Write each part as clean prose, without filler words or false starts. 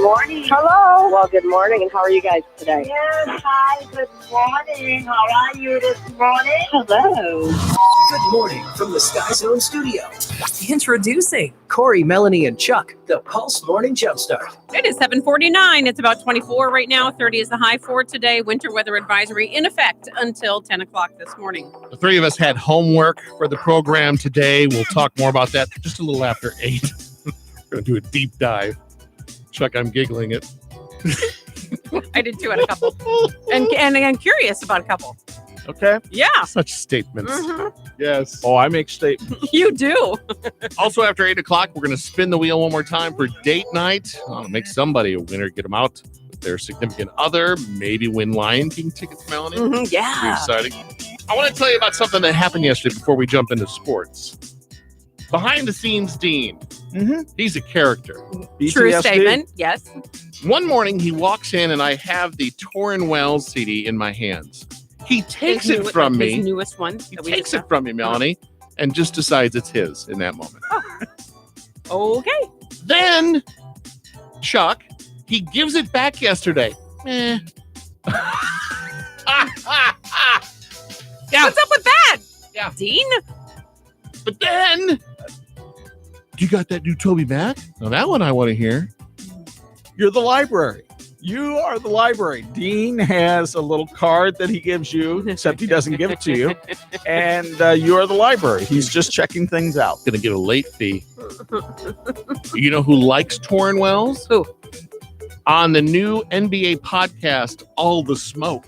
morning. Hello. Well, good morning, and how are you guys today? Yes, hi, good morning. How are you this morning? Hello. Good morning from the Sky Zone Studio. Introducing Corey, Melanie, and Chuck, the Pulse Morning Jumpstart. It is 7:49. It's about 24 right now. 30 is the high for today. Winter weather advisory in effect until 10 o'clock this morning. The three of us had homework for the program today. We'll talk more about that just a little after 8. We're going to do a deep dive. Chuck, I'm giggling it. I did too at a couple. And I'm curious about a couple. Okay. Yeah. Such statements. Mm-hmm. Yes. Oh, I make statements. You do. Also, after 8 o'clock, we're going to spin the wheel one more time for date night. Make somebody a winner, get them out with their significant other, maybe win Lion King tickets, Melanie. Mm-hmm. Yeah. Pretty exciting. I want to tell you about something that happened yesterday before we jump into sports. Behind the scenes, Dean. Mm-hmm. He's a character. True BTSD. statement. Yes. One morning, he walks in and I have the Torrin Wells CD in my hands. He takes it from me. His newest one. He takes it from me, Melanie, and just decides it's his in that moment. Okay. Then, Chuck, he gives it back yesterday. Yeah. What's up with that? Yeah. Dean? But then, you got that new Toby Mac? Now that one I want to hear. You're the library. You are the library. Dean has a little card that he gives you, except he doesn't give it to you. And you are the library. He's just checking things out. Gonna get a late fee. You know who likes Torrin Wells? Who? On the new NBA podcast, All the Smoke.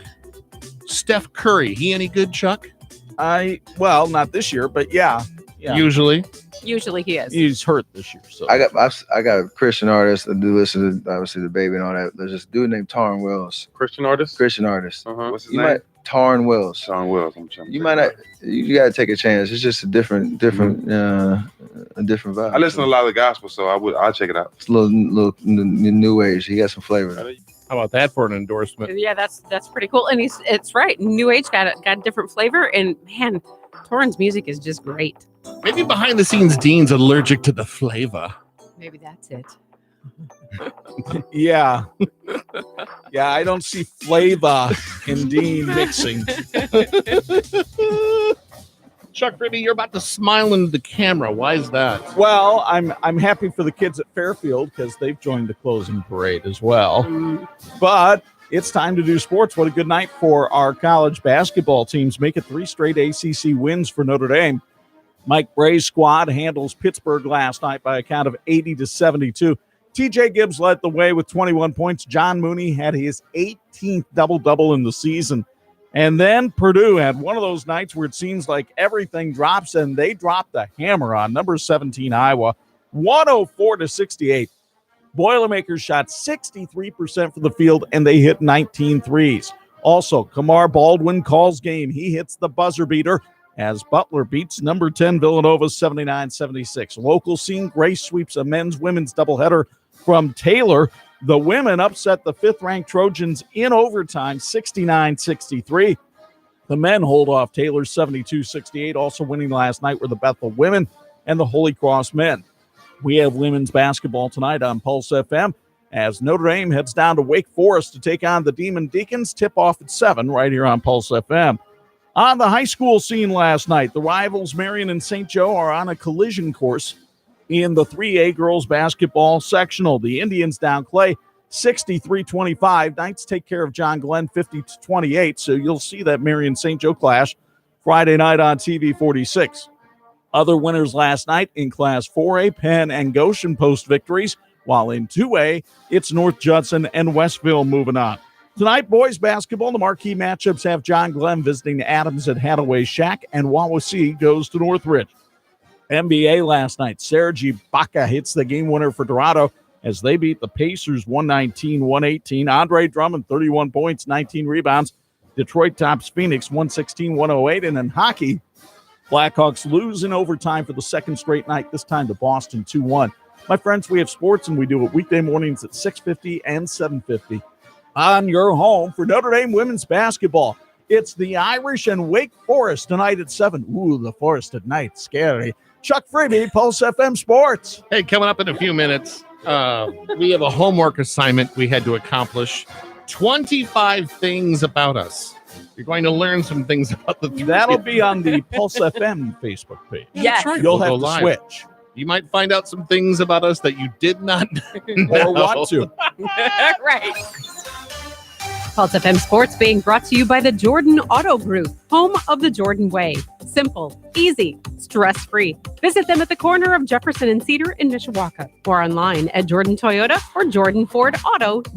Steph Curry. He any good, Chuck? Well, not this year, but yeah. Usually. Usually he is. He's hurt this year. So I got a Christian artist that do listen to obviously the baby and all that. There's this dude named Torrin Wells. Christian artist? Christian artist. What's his You name? Torrin Wells. Torrin Wells. I'm trying to You might not. You got to take a chance. It's just a different vibe. I listen to a lot of the gospel, so I'll check it out. It's a little new age. He got some flavor. How about that for an endorsement? Yeah, that's pretty cool. And it's right. New Age got a different flavor. And man, Torrin's music is just great. Maybe behind the scenes, Dean's allergic to the flavor. Maybe that's it. yeah. Yeah, I don't see flavor in Dean mixing. Chuck Freeby, you're about to smile into the camera. Why is that? Well, I'm happy for the kids at Fairfield because they've joined the closing parade as well. But it's time to do sports. What a good night for our college basketball teams. Make it 3 straight ACC wins for Notre Dame. Mike Bray's squad handles Pittsburgh last night by a count of 80-72. TJ Gibbs led the way with 21 points. John Mooney had his 18th double-double in the season. And then Purdue had one of those nights where it seems like everything drops, and they dropped the hammer on number 17 Iowa, 104-68. Boilermakers shot 63% from the field, and they hit 19 threes. Also, Kamar Baldwin calls game. He hits the buzzer beater as Butler beats number 10 Villanova 79-76. Local scene, Grace sweeps a men's-women's doubleheader from Taylor. The women upset the 5th-ranked Trojans in overtime, 69-63. The men hold off Taylor 72-68. Also winning last night were the Bethel women and the Holy Cross men. We have women's basketball tonight on Pulse FM as Notre Dame heads down to Wake Forest to take on the Demon Deacons. Tip-off at 7 right here on Pulse FM. On the high school scene last night, the rivals Marion and St. Joe are on a collision course in the 3A girls basketball sectional. The Indians down Clay 63-25. Knights take care of John Glenn 50-28. So you'll see that Marion St. Joe clash Friday night on TV 46. Other winners last night in Class 4A, Penn and Goshen post victories, while in 2A, it's North Judson and Westville moving on. Tonight, boys basketball, the marquee matchups have John Glenn visiting Adams at Hadaway Shack, and Wawasee goes to Northridge. NBA last night, Sergi Baca hits the game winner for Dorado as they beat the Pacers 119-118. Andre Drummond, 31 points, 19 rebounds. Detroit tops Phoenix 116-108. And in hockey, Blackhawks lose in overtime for the second straight night, this time to Boston 2-1. My friends, we have sports, and we do it weekday mornings at 6:50 and 7:50 on your home for Notre Dame women's basketball. It's the Irish and Wake Forest tonight at 7. Ooh, the Forest at night. Scary. Chuck Freeby, Pulse FM Sports. Hey, coming up in a few minutes, We have a homework assignment we had to accomplish. 25 things about us. You're going to learn some things about the three. That'll be on the Pulse FM Facebook page. Yes. You'll We'll have go to live. switch You might find out some things about us that you did not know. or want to. Right. Pulse FM Sports being brought to you by the Jordan Auto Group, home of the Jordan Way. Simple, easy, stress-free. Visit them at the corner of Jefferson and Cedar in Mishawaka or online at Jordan Toyota or JordanFordAuto.com.